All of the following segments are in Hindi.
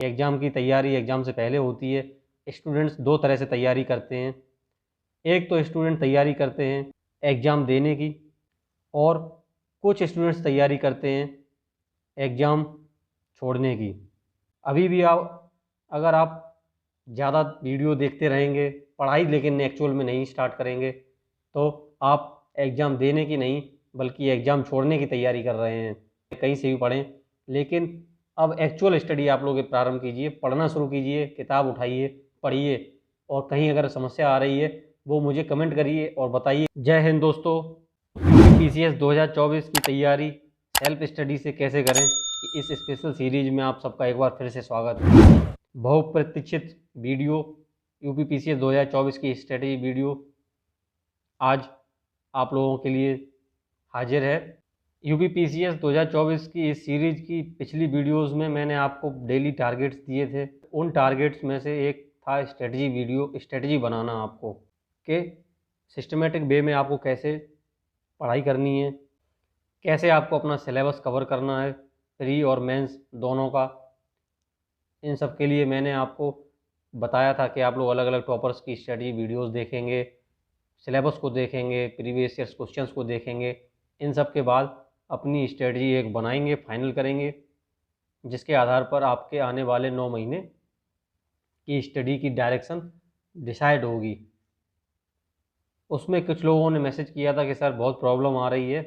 एग्ज़ाम की तैयारी एग्ज़ाम से पहले होती है। स्टूडेंट्स दो तरह से तैयारी करते हैं। एक तो स्टूडेंट तैयारी करते हैं एग्ज़ाम देने की, और कुछ स्टूडेंट्स तैयारी करते हैं एग्ज़ाम छोड़ने की। अभी भी अगर आप ज़्यादा वीडियो देखते रहेंगे, पढ़ाई लेकिन एक्चुअल में नहीं स्टार्ट करेंगे, तो आप एग्ज़ाम देने की नहीं बल्कि एग्ज़ाम छोड़ने की तैयारी कर रहे हैं। कहीं से भी पढ़ें, लेकिन अब एक्चुअल स्टडी आप लोग प्रारंभ कीजिए, पढ़ना शुरू कीजिए, किताब उठाइए, पढ़िए, और कहीं अगर समस्या आ रही है वो मुझे कमेंट करिए और बताइए। जय हिंद दोस्तों। PCS 2024 की तैयारी सेल्फ स्टडी से कैसे करें, इस स्पेशल सीरीज में आप सबका एक बार फिर से स्वागत है। बहुप्रतीक्षित वीडियो UPPCS 2024 की स्ट्रेटजी वीडियो आज आप लोगों के लिए हाजिर है। UPPCS 2024 की इस सीरीज की पिछली वीडियोस में मैंने आपको डेली टारगेट्स दिए थे। उन टारगेट्स में से एक था स्ट्रेटजी वीडियो, स्ट्रेटजी बनाना आपको कि सिस्टमेटिक वे में आपको कैसे पढ़ाई करनी है, कैसे आपको अपना सिलेबस कवर करना है, प्री और मेंस दोनों का। इन सब के लिए मैंने आपको बताया था कि आप लोग अलग अलग टॉपर्स की स्टडी वीडियोस देखेंगे, सिलेबस को देखेंगे, प्रीवियस ईयर्स क्वेश्चंस को देखेंगे। इन सब के बाद अपनी स्ट्रेटजी एक बनाएंगे, फाइनल करेंगे, जिसके आधार पर आपके आने वाले 9 महीने की स्टडी की डायरेक्शन डिसाइड होगी। उसमें कुछ लोगों ने मैसेज किया था कि सर बहुत प्रॉब्लम आ रही है,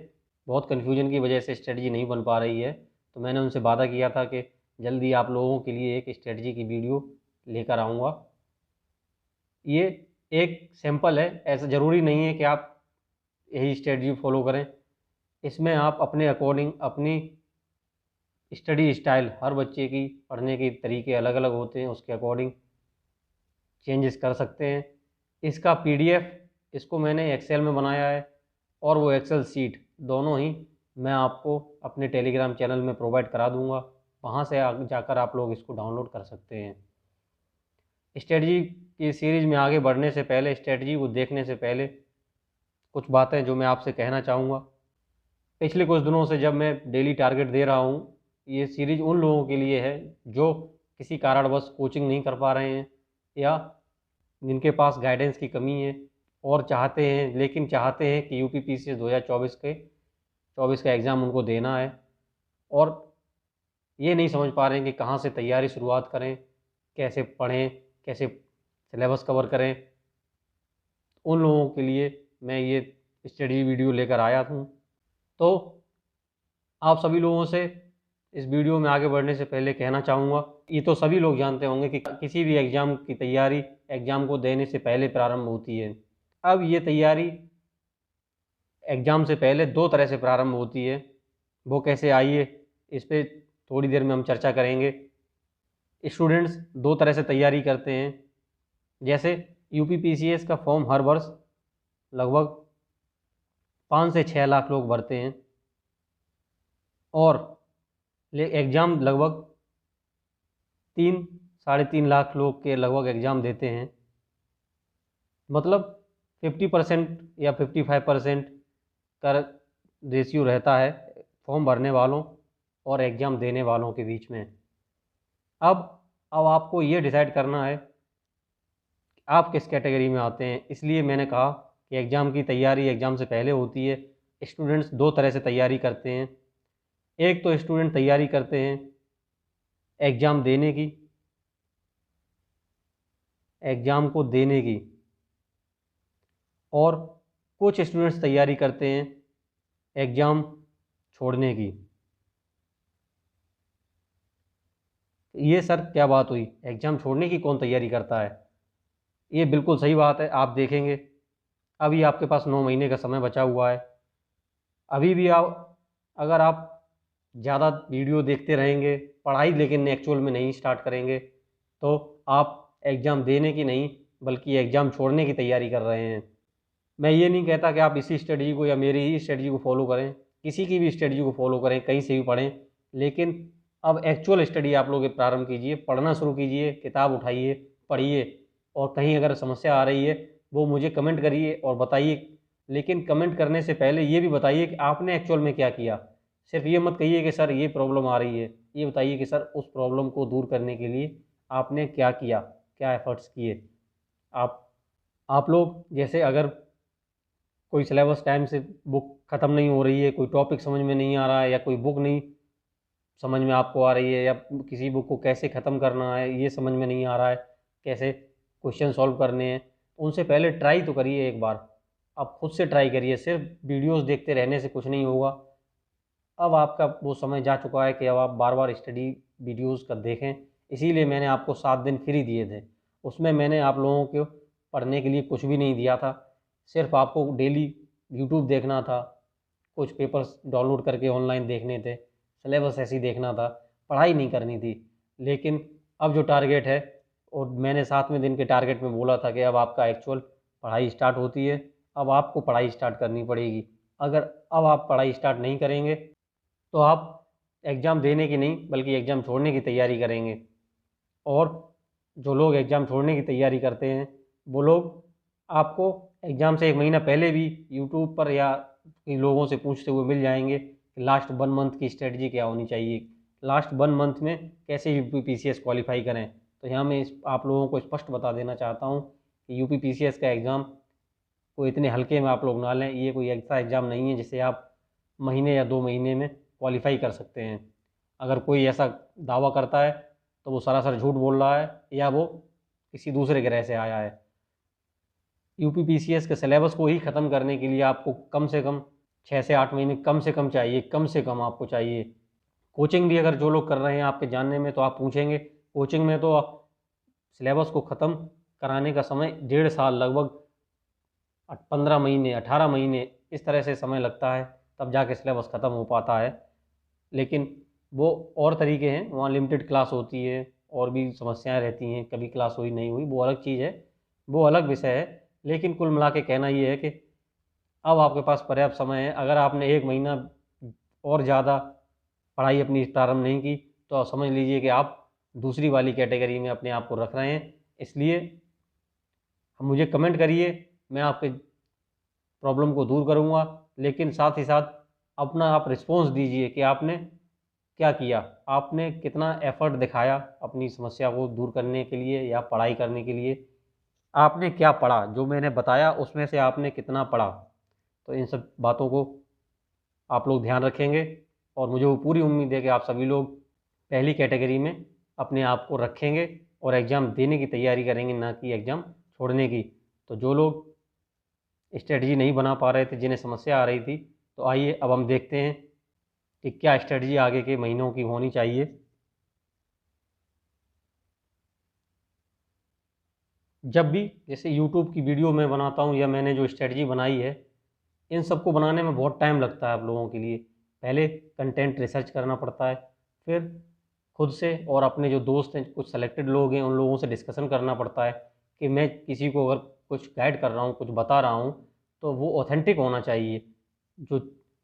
बहुत कन्फ्यूजन की वजह से स्ट्रेटजी नहीं बन पा रही है। तो मैंने उनसे वादा किया था कि जल्दी आप लोगों के लिए एक स्ट्रेटजी की वीडियो लेकर आऊँगा। ये एक सैम्पल है, ऐसा ज़रूरी नहीं है कि आप यही स्ट्रेटजी फॉलो करें। इसमें आप अपने अकॉर्डिंग अपनी स्टडी स्टाइल, हर बच्चे की पढ़ने के तरीके अलग अलग होते हैं, उसके अकॉर्डिंग चेंजेस कर सकते हैं। इसका PDF इसको मैंने एक्सेल में बनाया है, और वो एक्सेल सीट दोनों ही मैं आपको अपने टेलीग्राम चैनल में प्रोवाइड करा दूंगा। वहाँ से जाकर आप लोग इसको डाउनलोड कर सकते हैं। स्ट्रेटजी की सीरीज़ में आगे बढ़ने से पहले, स्ट्रेटजी को देखने से पहले कुछ बातें जो मैं आपसे कहना चाहूँगा। पिछले कुछ दिनों से जब मैं डेली टारगेट दे रहा हूँ, ये सीरीज़ उन लोगों के लिए है जो किसी कारणवश कोचिंग नहीं कर पा रहे हैं, या जिनके पास गाइडेंस की कमी है और चाहते हैं कि UPPCS 2024 का एग्ज़ाम उनको देना है, और ये नहीं समझ पा रहे हैं कि कहाँ से तैयारी शुरुआत करें, कैसे पढ़ें, कैसे सिलेबस कवर करें। उन लोगों के लिए मैं ये स्टडी वीडियो लेकर आया हूँ। तो आप सभी लोगों से इस वीडियो में आगे बढ़ने से पहले कहना चाहूँगा, ये तो सभी लोग जानते होंगे कि किसी भी एग्ज़ाम की तैयारी एग्ज़ाम को देने से पहले प्रारंभ होती है। अब ये तैयारी एग्ज़ाम से पहले दो तरह से प्रारंभ होती है। वो कैसे, आइए इस पर थोड़ी देर में हम चर्चा करेंगे। स्टूडेंट्स दो तरह से तैयारी करते हैं। जैसे UPPCS का फॉर्म हर वर्ष लगभग 5 से 6 लाख लोग भरते हैं, और एग्ज़ाम लगभग 3-3.5 लाख लोग के लगभग एग्ज़ाम देते हैं। मतलब 50% या 55% का रेशियो रहता है फॉर्म भरने वालों और एग्ज़ाम देने वालों के बीच में। अब आपको ये डिसाइड करना है कि आप किस कैटेगरी में आते हैं। इसलिए मैंने कहा कि एग्ज़ाम की तैयारी एग्ज़ाम से पहले होती है। स्टूडेंट्स दो तरह से तैयारी करते हैं। एक तो स्टूडेंट तैयारी करते हैं एग्ज़ाम देने की, एग्ज़ाम को देने की, और कुछ स्टूडेंट्स तैयारी करते हैं एग्ज़ाम छोड़ने की। ये सर क्या बात हुई, एग्ज़ाम छोड़ने की कौन तैयारी करता है? ये बिल्कुल सही बात है। आप देखेंगे अभी आपके पास 9 महीने का समय बचा हुआ है। अभी भी अगर आप ज़्यादा वीडियो देखते रहेंगे, पढ़ाई लेकिन एक्चुअल में नहीं स्टार्ट करेंगे, तो आप एग्ज़ाम देने की नहीं बल्कि एग्ज़ाम छोड़ने की तैयारी कर रहे हैं। मैं ये नहीं कहता कि आप इसी स्ट्रेटजी को या मेरी ही स्ट्रेटजी को फॉलो करें, किसी की भी स्ट्रेटजी को फॉलो करें, कहीं से भी पढ़ें, लेकिन अब एक्चुअल स्टडी आप लोग प्रारंभ कीजिए, पढ़ना शुरू कीजिए, किताब उठाइए, पढ़िए, और कहीं अगर समस्या आ रही है वो मुझे कमेंट करिए और बताइए। लेकिन कमेंट करने से पहले ये भी बताइए कि आपने एक्चुअल में क्या किया। सिर्फ ये मत कहिए कि सर ये प्रॉब्लम आ रही है, ये बताइए कि सर उस प्रॉब्लम को दूर करने के लिए आपने क्या किया, क्या एफर्ट्स किए। आप आप लोग जैसे अगर कोई सिलेबस टाइम से बुक ख़त्म नहीं हो रही है, कोई टॉपिक समझ में नहीं आ रहा है, या कोई बुक नहीं समझ में आपको आ रही है, या किसी बुक को कैसे ख़त्म करना है ये समझ में नहीं आ रहा है, कैसे क्वेश्चन सॉल्व करने हैं, उनसे पहले ट्राई तो करिए एक बार। आप खुद से ट्राई करिए, सिर्फ वीडियोस देखते रहने से कुछ नहीं होगा। अब आपका वो समय जा चुका है कि अब आप बार बार स्टडी वीडियोस का देखें। इसीलिए मैंने आपको 7 दिन फ्री दिए थे। उसमें मैंने आप लोगों को पढ़ने के लिए कुछ भी नहीं दिया था, सिर्फ आपको डेली यूट्यूब देखना था, कुछ पेपर्स डाउनलोड करके ऑनलाइन देखने थे, सिलेबस ऐसे ही देखना था, पढ़ाई नहीं करनी थी। लेकिन अब जो टारगेट है, और मैंने 7वें दिन के टारगेट में बोला था कि अब आपका एक्चुअल पढ़ाई स्टार्ट होती है, अब आपको पढ़ाई स्टार्ट करनी पड़ेगी। अगर अब आप पढ़ाई स्टार्ट नहीं करेंगे तो आप एग्ज़ाम देने की नहीं बल्कि एग्ज़ाम छोड़ने की तैयारी करेंगे। और जो लोग एग्ज़ाम छोड़ने की तैयारी करते हैं वो लोग आपको एग्ज़ाम से 1 महीना पहले भी यूट्यूब पर या कई लोगों से पूछते हुए मिल जाएंगे कि लास्ट 1 मंथ की स्ट्रेटजी क्या होनी चाहिए, लास्ट 1 मंथ में कैसे यूपी पीसीएस क्वालिफाई करें। तो यहाँ मैं आप लोगों को स्पष्ट बता देना चाहता हूँ कि यूपी पीसीएस का एग्ज़ाम को इतने हल्के में आप लोग ना लें। ये कोई ऐसा एग्ज़ाम नहीं है जिसे आप महीने या 2 महीने में क्वालिफाई कर सकते हैं। अगर कोई ऐसा दावा करता है तो वो सरासर झूठ बोल रहा है, या वो किसी दूसरे ग्रह से आया है। यूपी पीसीएस के सिलेबस को ही ख़त्म करने के लिए आपको कम से कम 6 से 8 महीने कम से कम चाहिए, कम से कम आपको चाहिए। कोचिंग भी अगर जो लोग कर रहे हैं आपके जानने में तो आप पूछेंगे, कोचिंग में तो सिलेबस को ख़त्म कराने का समय 1.5 साल, लगभग 15 महीने 18 महीने इस तरह से समय लगता है, तब जाके सिलेबस ख़त्म हो पाता है। लेकिन वो और तरीके हैं, वहाँ लिमिटेड क्लास होती है और भी समस्याएं रहती हैं, कभी क्लास हुई नहीं हुई वो अलग चीज़ है, वो अलग विषय है। लेकिन कुल मिला के कहना ये है कि अब आपके पास पर्याप्त समय है। अगर आपने 1 महीना और ज़्यादा पढ़ाई अपनी प्रारंभ नहीं की तो आप समझ लीजिए कि आप दूसरी वाली कैटेगरी में अपने आप को रख रहे हैं। इसलिए हम मुझे कमेंट करिए, मैं आपके प्रॉब्लम को दूर करूँगा। लेकिन साथ ही साथ अपना आप रिस्पॉन्स दीजिए कि आपने क्या किया, आपने कितना एफर्ट दिखाया अपनी समस्या को दूर करने के लिए या पढ़ाई करने के लिए। आपने क्या पढ़ा, जो मैंने बताया उसमें से आपने कितना पढ़ा। तो इन सब बातों को आप लोग ध्यान रखेंगे, और मुझे वो पूरी उम्मीद है कि आप सभी लोग पहली कैटेगरी में अपने आप को रखेंगे और एग्ज़ाम देने की तैयारी करेंगे, ना कि एग्ज़ाम छोड़ने की। तो जो लोग स्ट्रेटजी नहीं बना पा रहे थे, जिन्हें समस्या आ रही थी, तो आइए अब हम देखते हैं कि क्या स्ट्रेटजी आगे के महीनों की होनी चाहिए। जब भी जैसे यूट्यूब की वीडियो मैं बनाता हूँ या मैंने जो स्ट्रेटजी बनाई है, इन सबको बनाने में बहुत टाइम लगता है आप लोगों के लिए। पहले कंटेंट रिसर्च करना पड़ता है, फिर खुद से और अपने जो दोस्त हैं, कुछ सेलेक्टेड लोग हैं, उन लोगों से डिस्कशन करना पड़ता है कि मैं किसी को अगर कुछ गाइड कर रहा हूँ, कुछ बता रहा हूँ, तो वो ऑथेंटिक होना चाहिए। जो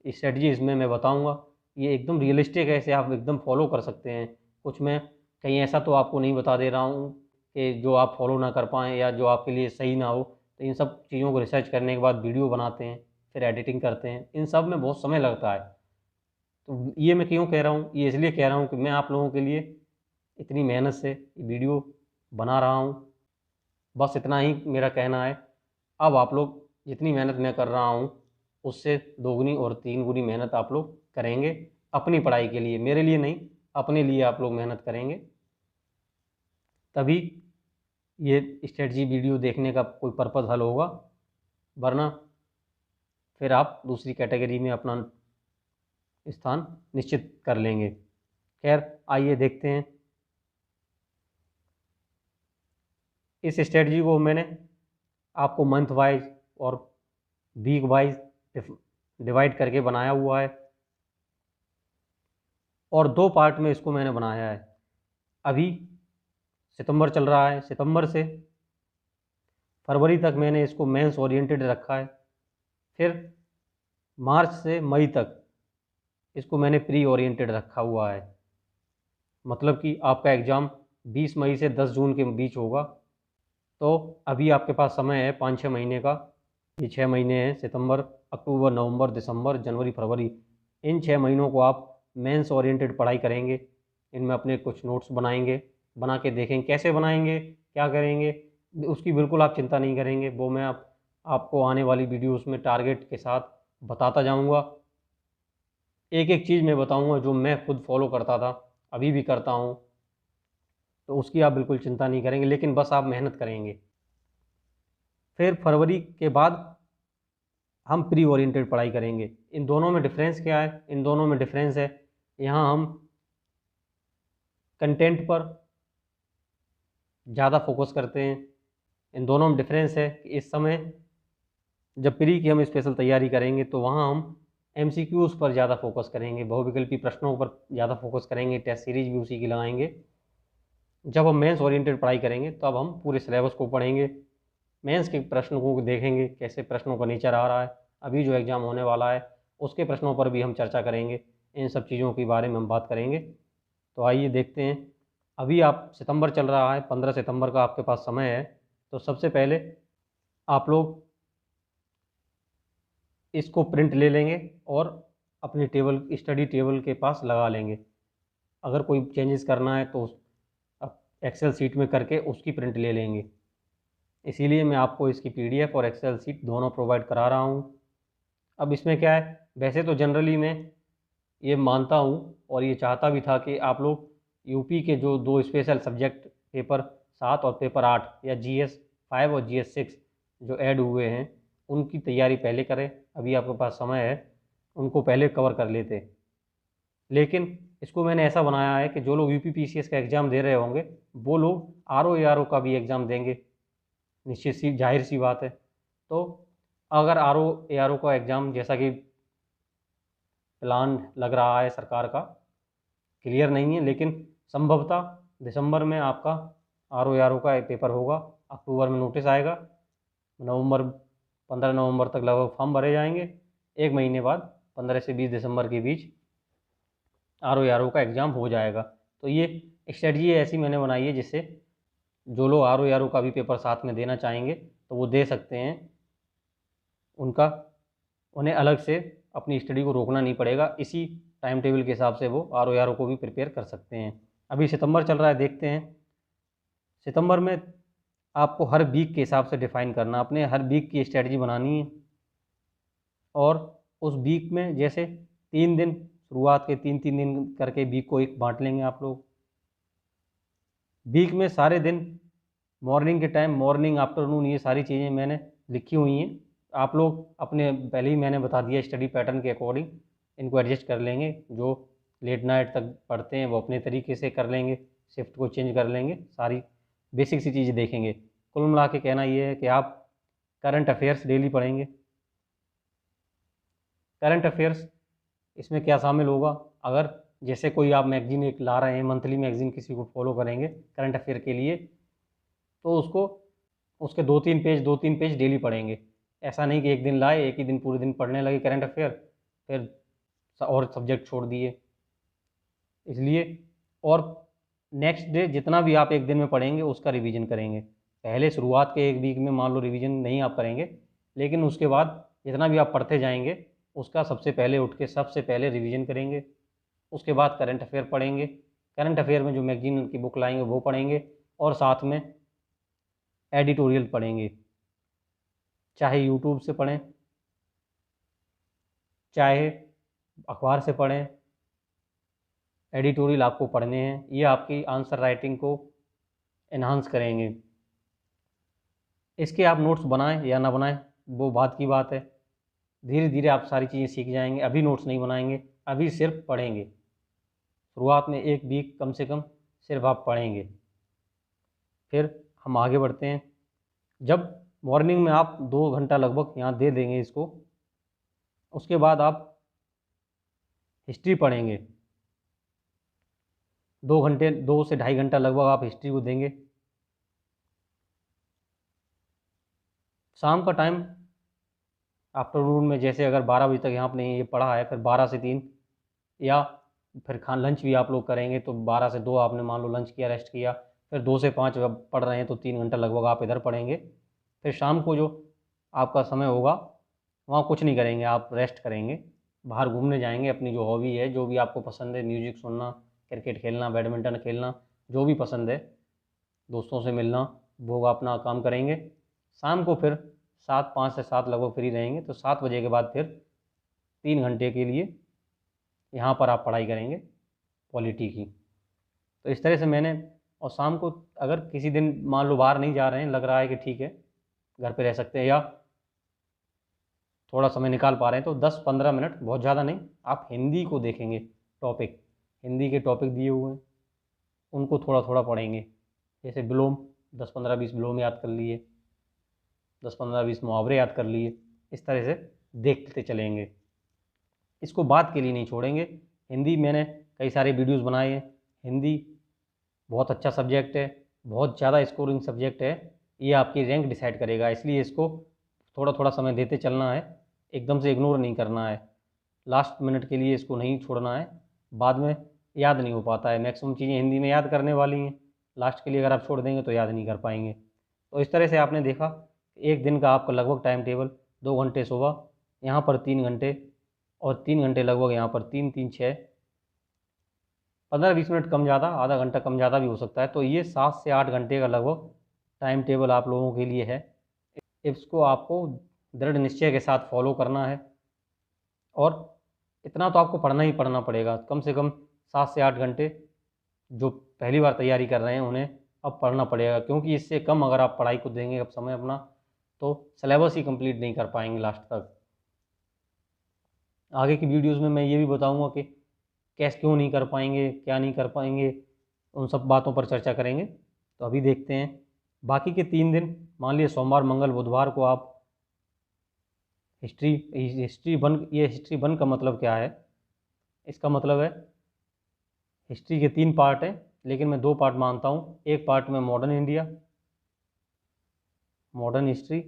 स्ट्रेटजी इसमें मैं बताऊँगा ये एकदम रियलिस्टिक है, इसे आप एकदम फॉलो कर सकते हैं। कुछ मैं कहीं ऐसा तो आपको नहीं बता दे रहा हूँ कि जो आप फॉलो ना कर पाएँ या जो आपके लिए सही ना हो। तो इन सब चीज़ों को रिसर्च करने के बाद वीडियो बनाते हैं, फिर एडिटिंग करते हैं, इन सब में बहुत समय लगता है। तो ये मैं क्यों कह रहा हूँ, ये इसलिए कह रहा हूँ कि मैं आप लोगों के लिए इतनी मेहनत से वीडियो बना रहा हूँ। बस इतना ही मेरा कहना है। अब आप लोग जितनी मेहनत मैं कर रहा हूँ उससे 2 गुनी और 3 गुनी मेहनत आप लोग करेंगे अपनी पढ़ाई के लिए, मेरे लिए नहीं, अपने लिए आप लोग मेहनत करेंगे। तभी ये स्ट्रेटजी वीडियो देखने का कोई पर्पज़ हल होगा, वरना फिर आप दूसरी कैटेगरी में अपना स्थान निश्चित कर लेंगे। खैर आइए देखते हैं। इस स्ट्रेटजी को मैंने आपको मंथ वाइज और वीक वाइज डिवाइड करके बनाया हुआ है, और 2 पार्ट में इसको मैंने बनाया है। अभी सितंबर चल रहा है, सितंबर से फरवरी तक मैंने इसको मेंस ओरिएंटेड रखा है। फिर मार्च से मई तक इसको मैंने प्री ओरिएंटेड रखा हुआ है। मतलब कि आपका एग्ज़ाम 20 मई से 10 जून के बीच होगा। तो अभी आपके पास समय है 5-6 महीने का। ये 6 महीने हैं, सितंबर, अक्टूबर, नवंबर, दिसंबर, जनवरी, फरवरी। इन 6 महीनों को आप मेंस ओरिएंटेड पढ़ाई करेंगे। इनमें अपने कुछ नोट्स बनाएंगे, बना के देखेंगे कैसे बनाएंगे, क्या करेंगे, उसकी बिल्कुल आप चिंता नहीं करेंगे। वो मैं आपको आने वाली वीडियोस में टारगेट के साथ बताता जाऊंगा। एक एक चीज़ मैं बताऊंगा जो मैं खुद फॉलो करता था, अभी भी करता हूँ, तो उसकी आप बिल्कुल चिंता नहीं करेंगे, लेकिन बस आप मेहनत करेंगे। फिर फरवरी के बाद हम प्री ओरिएंटेड पढ़ाई करेंगे। इन दोनों में डिफरेंस क्या है? इन दोनों में डिफरेंस है, यहाँ हम कंटेंट पर ज़्यादा फोकस करते हैं। इन दोनों में डिफरेंस है कि इस समय जब प्री की हम स्पेशल तैयारी करेंगे तो वहाँ हम एमसीक्यूज़ पर ज़्यादा फोकस करेंगे, बहुविकल्पी प्रश्नों पर ज़्यादा फोकस करेंगे, टेस्ट सीरीज भी उसी की लगाएंगे। जब हम मेंस ओरिएंटेड पढ़ाई करेंगे तब हम पूरे सिलेबस को पढ़ेंगे, मेंस के प्रश्नों को देखेंगे कैसे प्रश्नों का नेचर आ रहा है, अभी जो एग्ज़ाम होने वाला है उसके प्रश्नों पर भी हम चर्चा करेंगे। इन सब चीज़ों के बारे में हम बात करेंगे। तो आइए देखते हैं। अभी आप सितंबर चल रहा है, 15 सितंबर का आपके पास समय है। तो सबसे पहले आप लोग इसको प्रिंट ले लेंगे और अपने टेबल, स्टडी टेबल के पास लगा लेंगे। अगर कोई चेंजेस करना है तो एक्सेल सीट में करके उसकी प्रिंट ले लेंगे। इसीलिए मैं आपको इसकी पीडीएफ और एक्सेल सीट दोनों प्रोवाइड करा रहा हूँ। अब इसमें क्या है, वैसे तो जनरली मैं ये मानता हूँ और ये चाहता भी था कि आप लोग यूपी के जो दो स्पेशल सब्जेक्ट पेपर 7 और पेपर 8 या जीएस 5 और जीएस 6 जो ऐड हुए हैं उनकी तैयारी पहले करें। अभी आपके पास समय है, उनको पहले कवर कर लेते। लेकिन इसको मैंने ऐसा बनाया है कि जो लोग यूपी पीसीएस का एग्ज़ाम दे रहे होंगे वो लोग आरओ एआरओ का भी एग्ज़ाम देंगे, निश्चित सी जाहिर सी बात है। तो अगर आरओ एआरओ का एग्ज़ाम जैसा कि प्लान लग रहा है सरकार का, क्लियर नहीं है, लेकिन संभवतः दिसंबर में आपका आरओ एआरओ का पेपर होगा, अक्टूबर में नोटिस आएगा, नवंबर 15 नवंबर तक लगभग फॉर्म भरे जाएंगे, एक महीने बाद 15 से 20 दिसंबर के बीच आरओ एआरओ का एग्ज़ाम हो जाएगा। तो ये स्ट्रेटजी ऐसी मैंने बनाई है जिससे जो लोग आरओ एआरओ का भी पेपर साथ में देना चाहेंगे तो वो दे सकते हैं। उनका उन्हें अलग से अपनी स्टडी को रोकना नहीं पड़ेगा, इसी टाइम टेबल के हिसाब से वो आरओ एआरओ को भी प्रिपेयर कर सकते हैं। अभी सितंबर चल रहा है, देखते हैं। सितंबर में आपको हर वीक के हिसाब से डिफाइन करना, अपने हर वीक की स्ट्रेटजी बनानी है। और उस वीक में जैसे 3 दिन, शुरुआत के 3-3 दिन करके वीक को एक बांट लेंगे आप लोग। वीक में सारे दिन मॉर्निंग के टाइम, मॉर्निंग आफ्टरनून, ये सारी चीज़ें मैंने लिखी हुई हैं। आप लोग अपने, पहले ही मैंने बता दिया, स्टडी पैटर्न के अकॉर्डिंग इनको एडजस्ट कर लेंगे। जो लेट नाइट तक पढ़ते हैं वो अपने तरीके से कर लेंगे, शिफ्ट को चेंज कर लेंगे, सारी बेसिक सी चीज़ें देखेंगे। कुल मिला के कहना ये है कि आप करंट अफेयर्स डेली पढ़ेंगे। करंट अफेयर्स इसमें क्या शामिल होगा, अगर जैसे कोई आप मैगजीन एक ला रहे हैं, मंथली मैगजीन किसी को फॉलो करेंगे करंट अफेयर के लिए, तो उसको उसके 2-3 पेज डेली पढ़ेंगे। ऐसा नहीं कि एक दिन लाए, एक ही दिन पूरे दिन पढ़ने लगे करंट अफेयर, फिर और सब्जेक्ट छोड़ दिए। इसलिए और नेक्स्ट डे जितना भी आप एक दिन में पढ़ेंगे उसका रिवीजन करेंगे। पहले शुरुआत के एक वीक में मान लो रिवीजन नहीं आप करेंगे, लेकिन उसके बाद जितना भी आप पढ़ते जाएंगे उसका सबसे पहले उठ के सबसे पहले रिवीजन करेंगे। उसके बाद करंट अफेयर पढ़ेंगे, करंट अफेयर में जो मैगजीन की बुक लाएंगे वो पढ़ेंगे, और साथ में एडिटोरियल पढ़ेंगे। चाहे यूट्यूब से पढ़ें, चाहे अखबार से पढ़ें, एडिटोरियल आपको पढ़ने हैं। ये आपकी आंसर राइटिंग को इन्हांस करेंगे। इसके आप नोट्स बनाएं या ना बनाएं वो बात की बात है, धीरे धीरे आप सारी चीज़ें सीख जाएंगे। अभी नोट्स नहीं बनाएंगे, अभी सिर्फ पढ़ेंगे। शुरुआत में एक वीक कम से कम सिर्फ आप पढ़ेंगे। फिर हम आगे बढ़ते हैं। जब मॉर्निंग में आप 2 घंटा लगभग यहाँ दे देंगे इसको, उसके बाद आप हिस्ट्री पढ़ेंगे। 2 घंटे, 2 से ढाई घंटा लगभग आप हिस्ट्री को देंगे। शाम का टाइम आफ्टरनून में जैसे अगर 12 बजे तक यहाँ आपने ये पढ़ा है, फिर 12 से 3, या फिर लंच भी आप लोग करेंगे तो 12 से 2 आपने मान लो लंच किया, रेस्ट किया, फिर 2 से 5 जब पढ़ रहे हैं तो 3 घंटा लगभग आप इधर पढ़ेंगे। फिर शाम को जो आपका समय होगा वहाँ कुछ नहीं करेंगे, आप रेस्ट करेंगे, बाहर घूमने जाएंगे, अपनी जो हॉबी है, जो भी आपको पसंद है, म्यूज़िक सुनना, क्रिकेट खेलना, बैडमिंटन खेलना, जो भी पसंद है, दोस्तों से मिलना, वो अपना काम करेंगे। शाम को फिर 5 से 7 लगभग फ्री रहेंगे, तो 7 बजे के बाद फिर 3 घंटे के लिए यहाँ पर आप पढ़ाई करेंगे पॉलिटी की। तो इस तरह से मैंने, और शाम को अगर किसी दिन मान लो बाहर नहीं जा रहे हैं, लग रहा है कि ठीक है घर पे रह सकते हैं या थोड़ा समय निकाल पा रहे हैं, तो 10-15 मिनट, बहुत ज़्यादा नहीं, आप हिंदी को देखेंगे। टॉपिक, हिंदी के टॉपिक दिए हुए हैं, उनको थोड़ा थोड़ा पढ़ेंगे। जैसे विलोम, 10-15-20 विलोम याद कर लिए, 10-15-20 मुहावरे याद कर लिए, इस तरह से देखते चलेंगे। इसको बात के लिए नहीं छोड़ेंगे। हिंदी मैंने कई सारे वीडियोस बनाए हैं। हिंदी बहुत अच्छा सब्जेक्ट है, बहुत ज़्यादा स्कोरिंग सब्जेक्ट है, ये आपकी रैंक डिसाइड करेगा, इसलिए इसको थोड़ा थोड़ा समय देते चलना है, एकदम से इग्नोर नहीं करना है, लास्ट मिनट के लिए इसको नहीं छोड़ना है, बाद में याद नहीं हो पाता है। मैक्सिमम चीज़ें हिंदी में याद करने वाली हैं, लास्ट के लिए अगर आप छोड़ देंगे तो याद नहीं कर पाएंगे। तो इस तरह से आपने देखा, एक दिन का आपका लगभग टाइम टेबल, 2 घंटे सुबह, यहाँ पर 3 घंटे, और 3 घंटे लगभग यहाँ पर 3-3-6, 15-20 मिनट कम ज़्यादा, आधा घंटा कम ज़्यादा भी हो सकता है। तो ये 7 से 8 घंटे का लगभग टाइम टेबल आप लोगों के लिए है। इसको आपको दृढ़ निश्चय के साथ फॉलो करना है, और इतना तो आपको पढ़ना ही पढ़ना पड़ेगा, कम से कम 7 से 8 घंटे जो पहली बार तैयारी कर रहे हैं उन्हें अब पढ़ना पड़ेगा, क्योंकि इससे कम अगर आप पढ़ाई को देंगे अब समय अपना, तो सिलेबस ही कंप्लीट नहीं कर पाएंगे लास्ट तक। आगे की वीडियोस में मैं ये भी बताऊंगा कि कैसे, क्यों नहीं कर पाएंगे, क्या नहीं कर पाएंगे, उन सब बातों पर चर्चा करेंगे। तो अभी देखते हैं बाकी के 3 दिन, मान लीजिए सोमवार, मंगल, बुधवार को आप हिस्ट्री वन, ये हिस्ट्री वन का मतलब क्या है, इसका मतलब है हिस्ट्री के 3 पार्ट हैं, लेकिन मैं 2 पार्ट मानता हूँ। एक पार्ट में मॉडर्न इंडिया, मॉडर्न हिस्ट्री,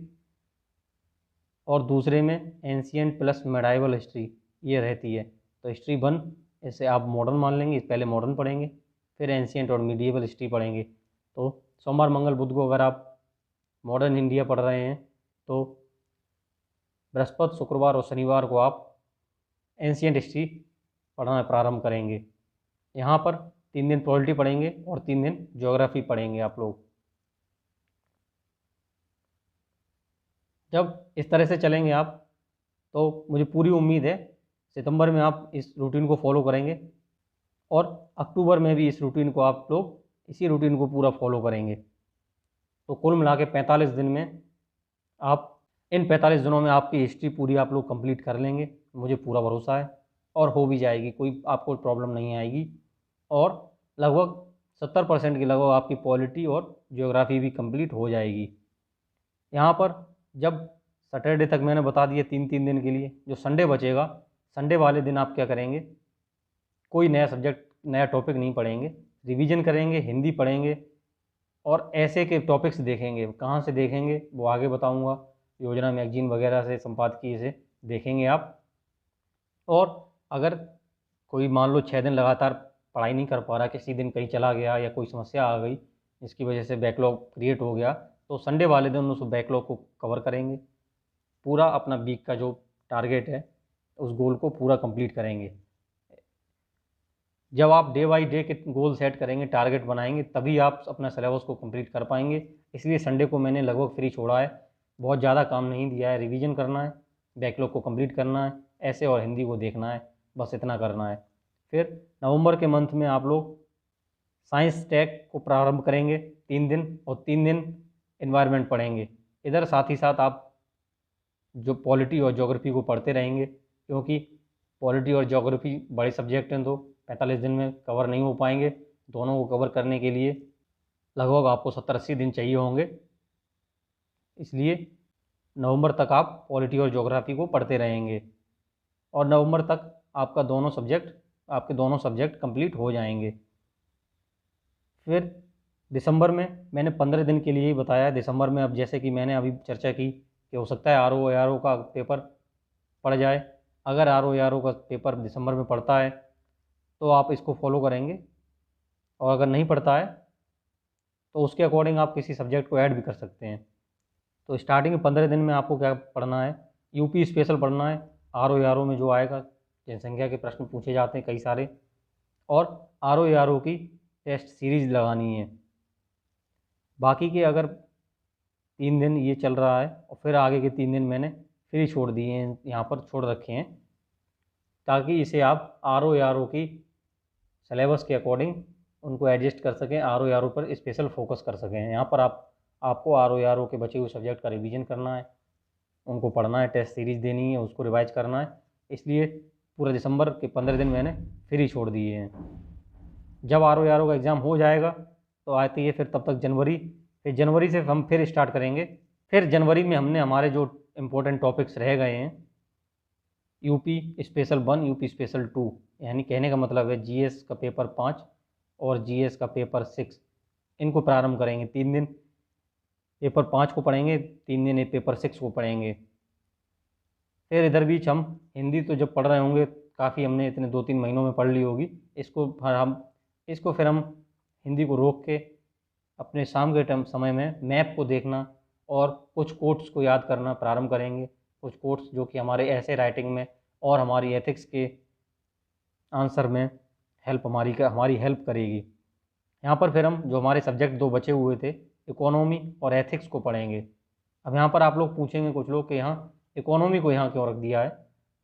और दूसरे में एंशियंट प्लस मेडाइवल हिस्ट्री, ये रहती है। तो हिस्ट्री वन, इसे आप मॉडर्न मान लेंगे, पहले मॉडर्न पढ़ेंगे, फिर एंशियंट और मीडिएवल हिस्ट्री पढ़ेंगे। तो सोमवार, मंगल, बुध को अगर आप मॉडर्न इंडिया पढ़ रहे हैं, तो बृहस्पति, शुक्रवार और शनिवार को आप एंशियंट हिस्ट्री पढ़ना प्रारंभ करेंगे। यहाँ पर 3 दिन पॉलिटी पढ़ेंगे और 3 दिन ज्योग्राफी पढ़ेंगे आप लोग। जब इस तरह से चलेंगे आप, तो मुझे पूरी उम्मीद है सितंबर में आप इस रूटीन को फॉलो करेंगे, और अक्टूबर में भी इस रूटीन को आप लोग इसी रूटीन को पूरा फॉलो करेंगे। तो कुल मिला के 45 दिन में आप, इन 45 दिनों में आपकी हिस्ट्री पूरी आप लोग कंप्लीट कर लेंगे, मुझे पूरा भरोसा है, और हो भी जाएगी, कोई आपको प्रॉब्लम नहीं आएगी। और लगभग 70% की लगभग आपकी पॉलिटी और ज्योग्राफी भी कंप्लीट हो जाएगी। यहाँ पर जब सैटरडे तक मैंने बता दिया 3-3 दिन के लिए, जो संडे बचेगा, संडे वाले दिन आप क्या करेंगे, कोई नया सब्जेक्ट, नया टॉपिक नहीं पढ़ेंगे, रिवीजन करेंगे, हिंदी पढ़ेंगे, और ऐसे के टॉपिक्स देखेंगे। कहाँ से देखेंगे वो आगे बताऊँगा, योजना मैगजीन वगैरह से, संपादकीय से देखेंगे आप। और अगर कोई मान लो 6 दिन लगातार पढ़ाई नहीं कर पा रहा, किसी दिन कहीं चला गया या कोई समस्या आ गई जिसकी वजह से बैकलॉग क्रिएट हो गया, तो संडे वाले दिन उस बैकलॉग को कवर करेंगे, पूरा अपना वीक का जो टारगेट है उस गोल को पूरा कंप्लीट करेंगे। जब आप डे बाई डे के गोल सेट करेंगे, टारगेट बनाएंगे, तभी आप अपना सिलेबस को कंप्लीट कर पाएंगे। इसलिए संडे को मैंने लगभग फ्री छोड़ा है, बहुत ज़्यादा काम नहीं दिया है, रिवीजन करना है, बैकलॉग को कंप्लीट करना है, ऐसे और हिंदी को देखना है, बस इतना करना है। फिर नवंबर के मंथ में आप लोग साइंस टैग को प्रारंभ करेंगे 3 दिन, और 3 दिन एनवायरनमेंट पढ़ेंगे। इधर साथ ही साथ आप जो पॉलिटी और ज्योग्राफी को पढ़ते रहेंगे, क्योंकि पॉलिटी और ज्योग्राफी बड़े सब्जेक्ट हैं, तो 45 दिन में कवर नहीं हो पाएंगे। दोनों को कवर करने के लिए लगभग आपको 70-80 दिन चाहिए होंगे। इसलिए नवंबर तक आप पॉलिटी और ज्योग्राफी को पढ़ते रहेंगे, और नवंबर तक आपके दोनों सब्जेक्ट कंप्लीट हो जाएंगे। फिर दिसंबर में मैंने 15 दिन के लिए ही बताया है। दिसंबर में अब जैसे कि मैंने अभी चर्चा की कि हो सकता है RO का पेपर पड़ जाए। अगर RO का पेपर दिसंबर में पड़ता है तो आप इसको फॉलो करेंगे, और अगर नहीं पड़ता है तो उसके अकॉर्डिंग आप किसी सब्जेक्ट को ऐड भी कर सकते हैं। तो स्टार्टिंग में 15 दिन में आपको क्या पढ़ना है, यूपी स्पेशल पढ़ना है। RO में जो आएगा, जनसंख्या के प्रश्न पूछे जाते हैं कई सारे, और RO की टेस्ट सीरीज़ लगानी है। बाकी के अगर 3 दिन ये चल रहा है और फिर आगे के 3 दिन मैंने फ्री छोड़ दिए हैं, यहाँ पर छोड़ रखे हैं, ताकि इसे आप RO की सिलेबस के अकॉर्डिंग उनको एडजस्ट कर सकें, RO पर स्पेशल फोकस कर सकें। यहाँ पर आपको RO के बचे हुए सब्जेक्ट का रिवीजन करना है, उनको पढ़ना है, टेस्ट सीरीज़ देनी है, उसको रिवाइज करना है। इसलिए पूरा दिसंबर के 15 दिन मैंने फ्री छोड़ दिए हैं। जब RO का एग्ज़ाम हो जाएगा तो आती है फिर तब तक जनवरी, फिर जनवरी से हम फिर स्टार्ट करेंगे। फिर जनवरी में हमने हमारे जो इम्पोर्टेंट टॉपिक्स रह गए हैं, यूपी स्पेशल 1, यूपी स्पेशल 2, यानी कहने का मतलब है जीएस का पेपर 5 और जीएस का पेपर 6, इनको प्रारंभ करेंगे। 3 दिन पेपर 5 को पढ़ेंगे, 3 दिन पेपर 6 को पढ़ेंगे। फिर इधर बीच हम हिंदी तो जब पढ़ रहे होंगे काफ़ी, हमने इतने 2-3 महीनों में पढ़ ली होगी, इसको फिर हम हिंदी को रोक के अपने शाम के समय में मैप को देखना और कुछ कोट्स को याद करना प्रारंभ करेंगे। कुछ कोट्स जो कि हमारे ऐसे राइटिंग में और हमारी एथिक्स के आंसर में हमारी हेल्प करेगी। यहाँ पर फिर हम जो हमारे सब्जेक्ट 2 बचे हुए थे, इकोनॉमी और एथिक्स को पढ़ेंगे। अब यहाँ पर आप लोग पूछेंगे कुछ लोग कि यहाँ इकोनॉमी को यहाँ क्यों रख दिया है,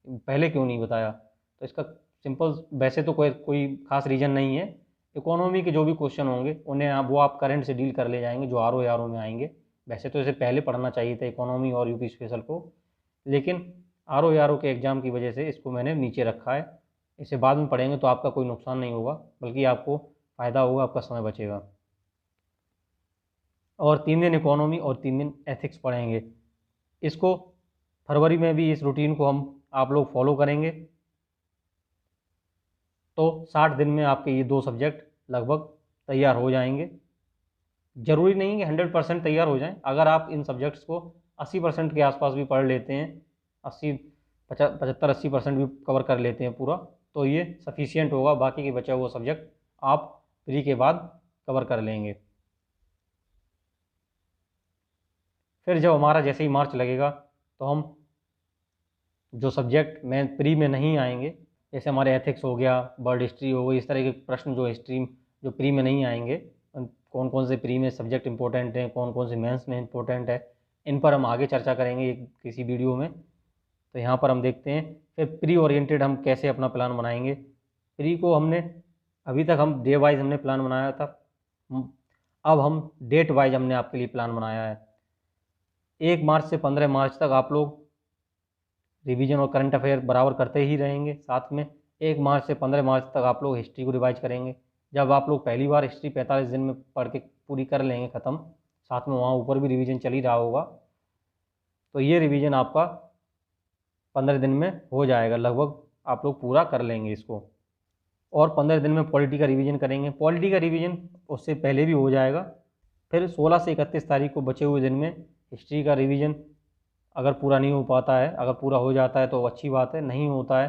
पहले क्यों नहीं बताया? तो इसका सिंपल, वैसे तो कोई खास रीज़न नहीं है। इकोनॉमी के जो भी क्वेश्चन होंगे उन्हें आप करंट से डील कर ले जाएंगे, जो RO में आएंगे। वैसे तो इसे पहले पढ़ना चाहिए था इकोनॉमी और यूपी स्पेशल को, लेकिन RO के एग्ज़ाम की वजह से इसको मैंने नीचे रखा है। इसे बाद में पढ़ेंगे तो आपका कोई नुकसान नहीं होगा, बल्कि आपको फ़ायदा होगा, आपका समय बचेगा। और 3 दिन इकोनॉमी और 3 दिन एथिक्स पढ़ेंगे। इसको फरवरी में भी इस रूटीन को आप लोग फॉलो करेंगे तो 60 दिन में आपके ये 2 सब्जेक्ट लगभग तैयार हो जाएंगे। ज़रूरी नहीं कि 100% तैयार हो जाएं। अगर आप इन सब्जेक्ट्स को 80% के आसपास भी पढ़ लेते हैं, 75-80% भी कवर कर लेते हैं पूरा, तो ये सफिशियंट होगा। बाकी के बचा हुआ सब्जेक्ट आप प्री के बाद कवर कर लेंगे। फिर जब हमारा जैसे ही मार्च लगेगा तो हम जो सब्जेक्ट में प्री में नहीं आएंगे, जैसे हमारे एथिक्स हो गया, वर्ल्ड हिस्ट्री हो गई, इस तरह के प्रश्न जो प्री में नहीं आएंगे, कौन कौन से प्री में सब्जेक्ट इंपॉर्टेंट हैं, कौन कौन से मेंस में इंपॉर्टेंट है, इन पर हम आगे चर्चा करेंगे किसी वीडियो में। तो यहाँ पर हम देखते हैं फिर प्री ओरिएंटेड हम कैसे अपना प्लान बनाएंगे। प्री को अभी तक हम डे वाइज हमने प्लान बनाया था, अब हम डेट वाइज हमने आपके लिए प्लान बनाया है। 1 मार्च से 15 मार्च तक आप लोग रिवीजन और करंट अफेयर बराबर करते ही रहेंगे। साथ में 1 मार्च से 15 मार्च तक आप लोग हिस्ट्री को रिवाइज करेंगे। जब आप लोग पहली बार हिस्ट्री 45 दिन में पढ़ के पूरी कर लेंगे ख़त्म, साथ में वहाँ ऊपर भी रिवीजन चल ही रहा होगा, तो ये रिवीजन आपका 15 दिन में हो जाएगा, लगभग आप लोग पूरा कर लेंगे इसको। और 15 दिन में पॉलिटी का रिवीजन करेंगे। पॉलिटी का रिवीजन उससे पहले भी हो जाएगा। फिर 16 से 31 तारीख को बचे हुए दिन में हिस्ट्री का रिवीजन अगर पूरा नहीं हो पाता है, अगर पूरा हो जाता है तो अच्छी बात है, नहीं होता है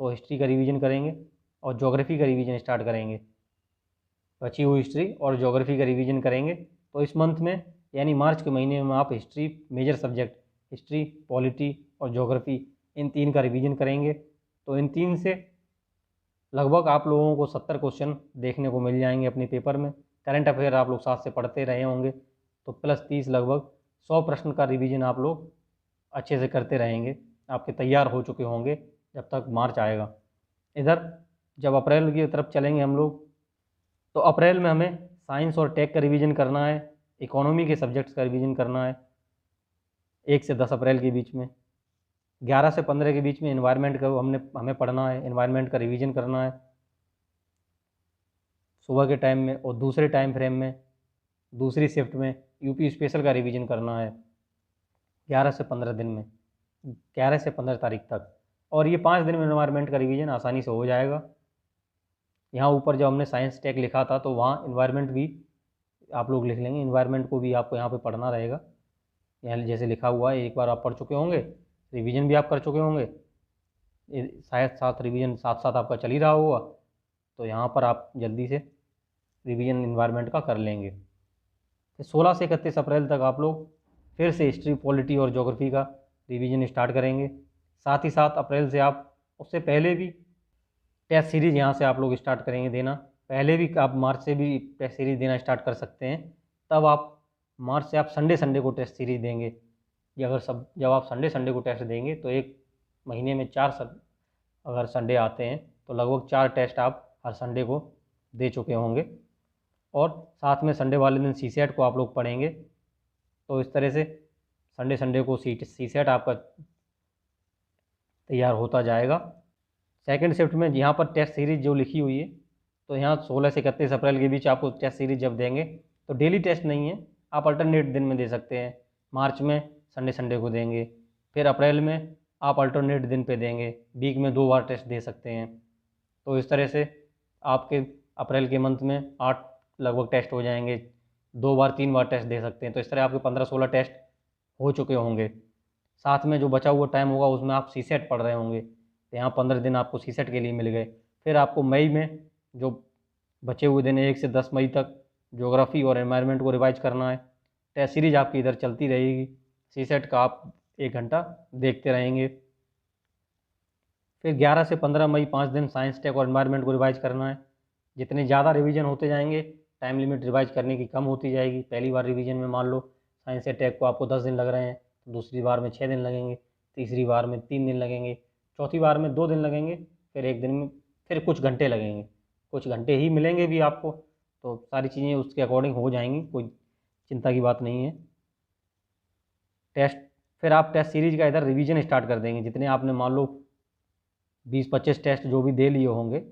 तो हिस्ट्री का रिवीजन करेंगे और ज्योग्राफी का रिवीजन स्टार्ट करेंगे। बची हुई हिस्ट्री और ज्योग्राफी का रिवीजन करेंगे। तो इस मंथ में यानी मार्च के महीने में आप history major subject history, polity और ज्योग्राफी, इन 3 का रिवीजन करेंगे। तो इन 3 से लगभग आप लोगों को 70 क्वेश्चन देखने को मिल जाएंगे अपने पेपर में। करंट अफेयर आप लोग साथ से पढ़ते रहे होंगे तो प्लस 30 लगभग 100 प्रश्न का रिवीजन आप लोग अच्छे से करते रहेंगे, आपके तैयार हो चुके होंगे जब तक मार्च आएगा। इधर जब अप्रैल की तरफ चलेंगे हम लोग, तो अप्रैल में हमें साइंस और टेक का रिवीजन करना है, इकोनॉमी के सब्जेक्ट्स का रिवीजन करना है 1 से 10 अप्रैल के बीच में। 11 से 15 के बीच में एनवायरनमेंट का हमें पढ़ना है, एनवायरनमेंट का रिवीजन करना है सुबह के टाइम में। और दूसरे टाइम फ्रेम में दूसरी शिफ्ट में यूपी स्पेशल का रिवीजन करना है 11 से 15 दिन में, 11 से 15 तारीख तक। और ये 5 दिन में एनवायरनमेंट का रिवीजन आसानी से हो जाएगा। यहाँ ऊपर जब हमने साइंस टेक लिखा था तो वहाँ एनवायरनमेंट भी आप लोग लिख लेंगे, एनवायरनमेंट को भी आपको यहाँ पे पढ़ना रहेगा। यहाँ जैसे लिखा हुआ है, एक बार आप पढ़ चुके होंगे, रिवीजन भी आप कर चुके होंगे, शायद साथ रिवीजन साथ साथ आपका चल ही रहा होगा, तो यहाँ पर आप जल्दी से रिवीजन एनवायरनमेंट का कर लेंगे। फिर 16 से 31 अप्रैल तक आप लोग फिर से हिस्ट्री, पॉलिटी और ज्योग्राफी का रिवीजन स्टार्ट करेंगे। साथ ही साथ अप्रैल से आप उससे पहले भी टेस्ट सीरीज़ यहाँ से आप लोग स्टार्ट करेंगे देना। पहले भी आप मार्च से भी टेस्ट सीरीज़ देना स्टार्ट कर सकते हैं। तब आप मार्च से आप संडे संडे को टेस्ट सीरीज़ देंगे। ये अगर जब आप संडे संडे को टेस्ट देंगे तो एक महीने में अगर संडे आते हैं तो लगभग 4 टेस्ट आप हर संडे को दे चुके होंगे। और साथ में संडे वाले दिन सीसेट को आप लोग पढ़ेंगे। तो इस तरह से संडे संडे को सीसेट आपका तैयार होता जाएगा। सेकंड शिफ्ट में यहाँ पर टेस्ट सीरीज़ जो लिखी हुई है, तो यहाँ 16 से 31 अप्रैल के बीच आपको टेस्ट सीरीज़ जब देंगे तो डेली टेस्ट नहीं है, आप अल्टरनेट दिन में दे सकते हैं। मार्च में संडे संडे को देंगे, फिर अप्रैल में आप अल्टरनेट दिन पे देंगे, वीक में 2 बार टेस्ट दे सकते हैं। तो इस तरह से आपके अप्रैल के मंथ में 8 लगभग टेस्ट हो जाएंगे, 2 बार 3 बार टेस्ट दे सकते हैं। तो इस तरह आपके 15-16 टेस्ट हो चुके होंगे। साथ में जो बचा हुआ टाइम होगा उसमें आप सीसेट पढ़ रहे होंगे, तो यहाँ 15 दिन आपको सीसेट के लिए मिल गए। फिर आपको मई में जो बचे हुए दिन 1 से 10 मई तक ज्योग्राफी और एनवायरनमेंट को रिवाइज करना है। टेस्ट सीरीज आपकी इधर चलती रहेगी, सीसेट का आप 1 घंटा देखते रहेंगे। फिर 11 से 15 मई 5 दिन साइंस टेक और एनवायरनमेंट को रिवाइज करना है। जितने ज़्यादा रिवीजन होते जाएंगे टाइम लिमिट रिवाइज करने की कम होती जाएगी। पहली बार रिवीजन में मान लो साइंस या टेक को आपको 10 दिन लग रहे हैं, तो दूसरी बार में 6 दिन लगेंगे, तीसरी बार में 3 दिन लगेंगे, चौथी बार में 2 दिन लगेंगे, फिर 1 दिन में फिर कुछ घंटे लगेंगे। कुछ घंटे ही मिलेंगे भी आपको, तो सारी चीज़ें उसके अकॉर्डिंग हो जाएंगी, कोई चिंता की बात नहीं है। फिर आप टेस्ट सीरीज का इधर रिवीजन स्टार्ट कर देंगे। जितने आपने मान लो 20-25 टेस्ट जो भी दे लिए होंगे,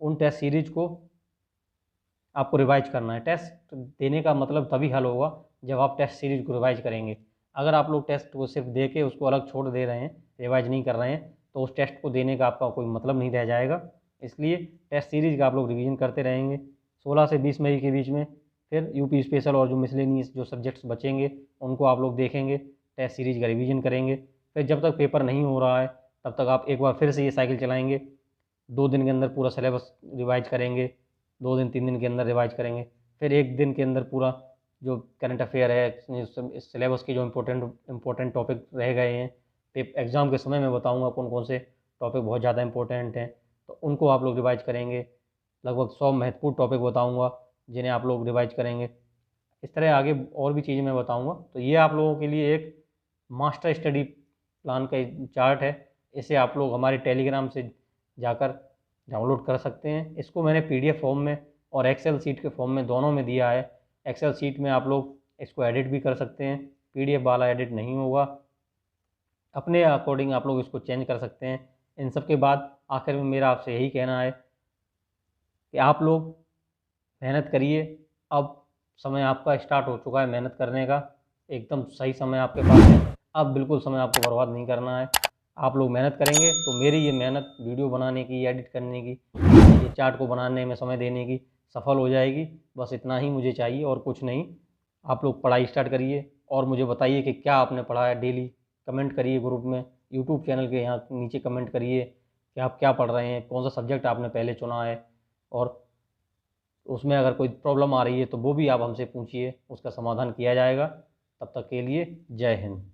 उन टेस्ट सीरीज को आपको रिवाइज करना है। टेस्ट देने का मतलब तभी हल होगा जब आप टेस्ट सीरीज को रिवाइज करेंगे। अगर आप लोग टेस्ट को सिर्फ दे के उसको अलग छोड़ दे रहे हैं, रिवाइज नहीं कर रहे हैं, तो उस टेस्ट को देने का आपका कोई मतलब नहीं रह जाएगा। इसलिए टेस्ट सीरीज का आप लोग रिवीजन करते रहेंगे। 16 से 20 मई के बीच में फिर यूपी स्पेशल और जो मिसलेनियस जो सब्जेक्ट्स बचेंगे उनको आप लोग देखेंगे, टेस्ट सीरीज का रिवीजन करेंगे। फिर जब तक पेपर नहीं हो रहा है तब तक आप एक बार फिर से ये साइकिल चलाएंगे। 2 दिन के अंदर पूरा सिलेबस रिवाइज करेंगे, 2 दिन 3 दिन के अंदर रिवाइज करेंगे, फिर 1 दिन के अंदर पूरा जो करंट अफेयर है, इस सिलेबस के जो इम्पोर्टेंट टॉपिक रह गए हैं, एग्ज़ाम के समय में बताऊंगा कौन कौन से टॉपिक बहुत ज़्यादा इंपॉर्टेंट हैं, तो उनको आप लोग रिवाइज करेंगे। लगभग 100 महत्वपूर्ण टॉपिक बताऊंगा जिन्हें आप लोग रिवाइज करेंगे। इस तरह आगे और भी चीज़ें मैं बताऊंगा। तो ये आप लोगों के लिए एक मास्टर स्टडी प्लान का चार्ट है। इसे आप लोग हमारे टेलीग्राम से जाकर डाउनलोड कर सकते हैं। इसको मैंने PDF फॉर्म में और एक्सेल सीट के फॉर्म में दोनों में दिया है। एक्सेल सीट में आप लोग इसको एडिट भी कर सकते हैं, PDF वाला एडिट नहीं होगा। अपने अकॉर्डिंग आप लोग इसको चेंज कर सकते हैं। इन सब के बाद आखिर में मेरा आपसे यही कहना है कि आप लोग मेहनत करिए। अब समय आपका स्टार्ट हो चुका है मेहनत करने का, एकदम सही समय आपके पास है। अब बिल्कुल समय आपको बर्बाद नहीं करना है। आप लोग मेहनत करेंगे तो मेरी ये मेहनत वीडियो बनाने की, एडिट करने की, ये चार्ट को बनाने में समय देने की सफल हो जाएगी। बस इतना ही मुझे चाहिए और कुछ नहीं। आप लोग पढ़ाई स्टार्ट करिए और मुझे बताइए कि क्या आपने पढ़ा है। डेली कमेंट करिए ग्रुप में, यूट्यूब चैनल के यहाँ नीचे कमेंट करिए कि आप क्या पढ़ रहे हैं, कौन सा सब्जेक्ट आपने पहले चुना है, और उसमें अगर कोई प्रॉब्लम आ रही है तो वो भी आप हमसे पूछिए, उसका समाधान किया जाएगा। तब तक के लिए जय हिंद।